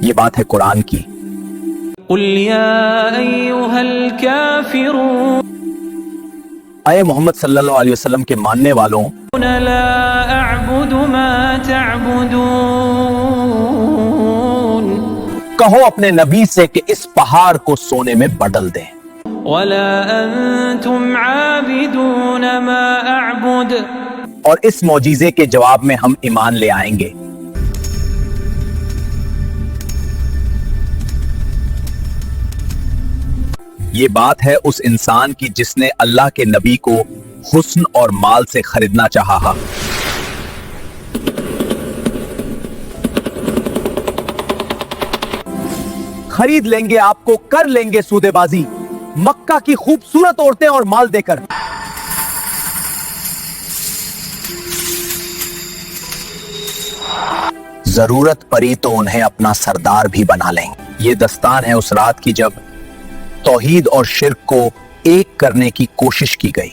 ये बात है कुरान की। قل يا أيها الكافرون आए मोहम्मद सल्लल्लाहु अलैहि वसल्लम के मानने वालों, لا أعبد ما تعبدون कहो अपने नबी से कि इस पहाड़ को सोने में बदल दें, ولا أنتم عابدون ما أعبد और इस मौजीजे के जवाब में हम ईमान ले आएंगे। ये बात है उस इंसान की जिसने अल्लाह के नबी को हुस्न और माल से खरीदना चाहा। खरीद लेंगे आपको, कर लेंगे सौदेबाजी, मक्का की खूबसूरत औरतें और माल देकर। जरूरत पड़ी तो उन्हें अपना सरदार भी बना लेंगे। ये दस्तान है उस रात की जब तौहीद और शिर्क को एक करने की कोशिश की गई।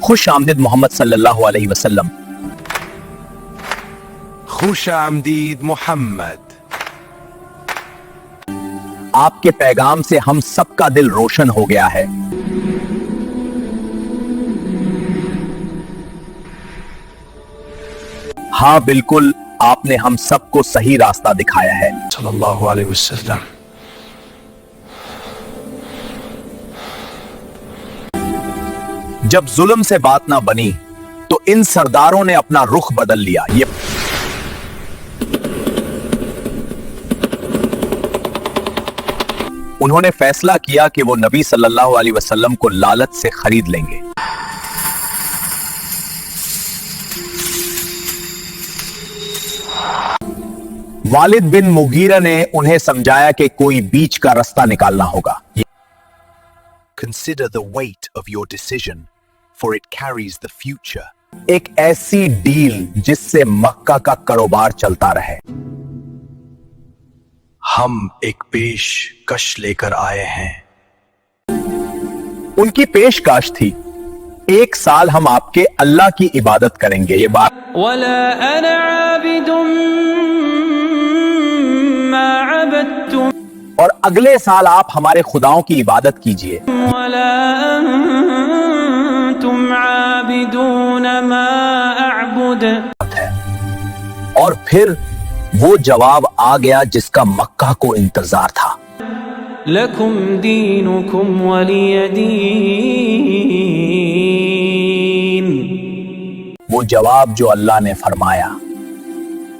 खुश आमदीद मोहम्मद सल्लल्लाहु अलैहि वसल्लम। खुश आमदीद मोहम्मद। आपके पैगाम से हम सबका दिल रोशन हो गया है। हाँ बिल्कुल, आपने हम सबको सही रास्ता दिखाया है। सल्लल्लाहु अलैहि वसल्लम। जब जुल्म से बात ना बनी तो इन सरदारों ने अपना रुख बदल लिया। ये उन्होंने फैसला किया कि वो नबी सल्लल्लाहु अलैहि वसल्लम को लालच से खरीद लेंगे। वालिद बिन मुगीरा ने उन्हें समझाया कि कोई बीच का रास्ता निकालना होगा। Consider the weight of your decision, for it carries the future. एक ऐसी डील जिससे मक्का का कारोबार चलता रहे। हम एक पेशकश लेकर आए हैं। उनकी पेशकश थी, 1 साल हम आपके अल्लाह की इबादत करेंगे। ये बात ولا أنا عابد ما عبدتم और अगले साल आप हमारे खुदाओं की इबादत कीजिए। ولا أنتم عابدون ما أعبد और फिर वो जवाब आ गया जिसका मक्का को इंतजार था। لكم دينكم ولي دين वो जवाब जो अल्लाह ने फरमाया,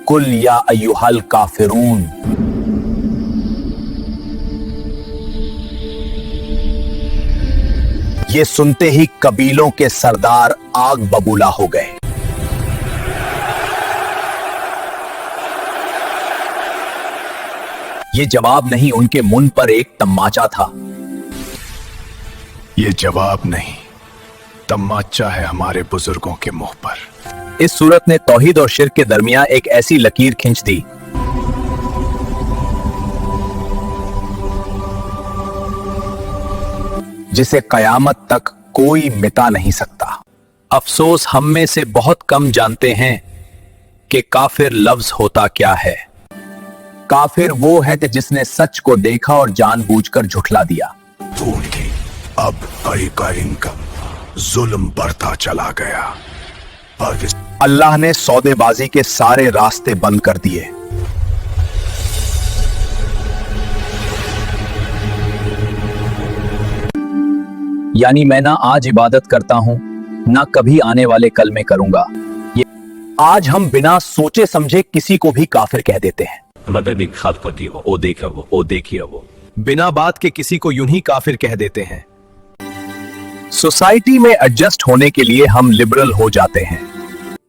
कुल या अय्युहल काफिरून। ये सुनते ही कबीलों के सरदार आग बबूला हो गए। ये जवाब नहीं, उनके मुंह पर एक तमाचा था। ये जवाब नहीं, तमाचा है हमारे बुजुर्गों के मुंह पर। इस सूरत ने तौहीद और शिर्क के दरमियान एक ऐसी लकीर खींच दी जिसे कयामत तक कोई मिटा नहीं सकता। अफसोस हम में से बहुत कम जानते हैं कि काफिर लफ्ज होता क्या है। काफिर वो है कि जिसने सच को देखा और जानबूझकर झुठला दिया। अब का इनकम जुल्म बढ़ता चला गया। अल्लाह ने सौदेबाजी के सारे रास्ते बंद कर दिए। यानी मैं ना आज इबादत करता हूं, ना कभी आने वाले कल में करूंगा। ये आज हम बिना सोचे समझे किसी को भी काफिर कह देते हैं। बिना बात के किसी को यूं ही काफिर कह देते हैं। सोसाइटी में एडजस्ट होने के लिए हम लिबरल हो जाते हैं।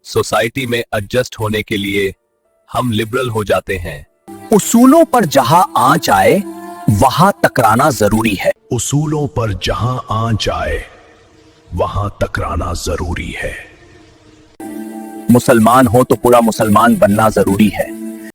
सोसाइटी में एडजस्ट होने के लिए हम लिबरल हो जाते हैं। उसूलों पर जहां आंच आए वहां टकराना जरूरी है। उसूलों पर जहां आंच आए वहां टकराना जरूरी है। मुसलमान हो तो पूरा मुसलमान बनना जरूरी है।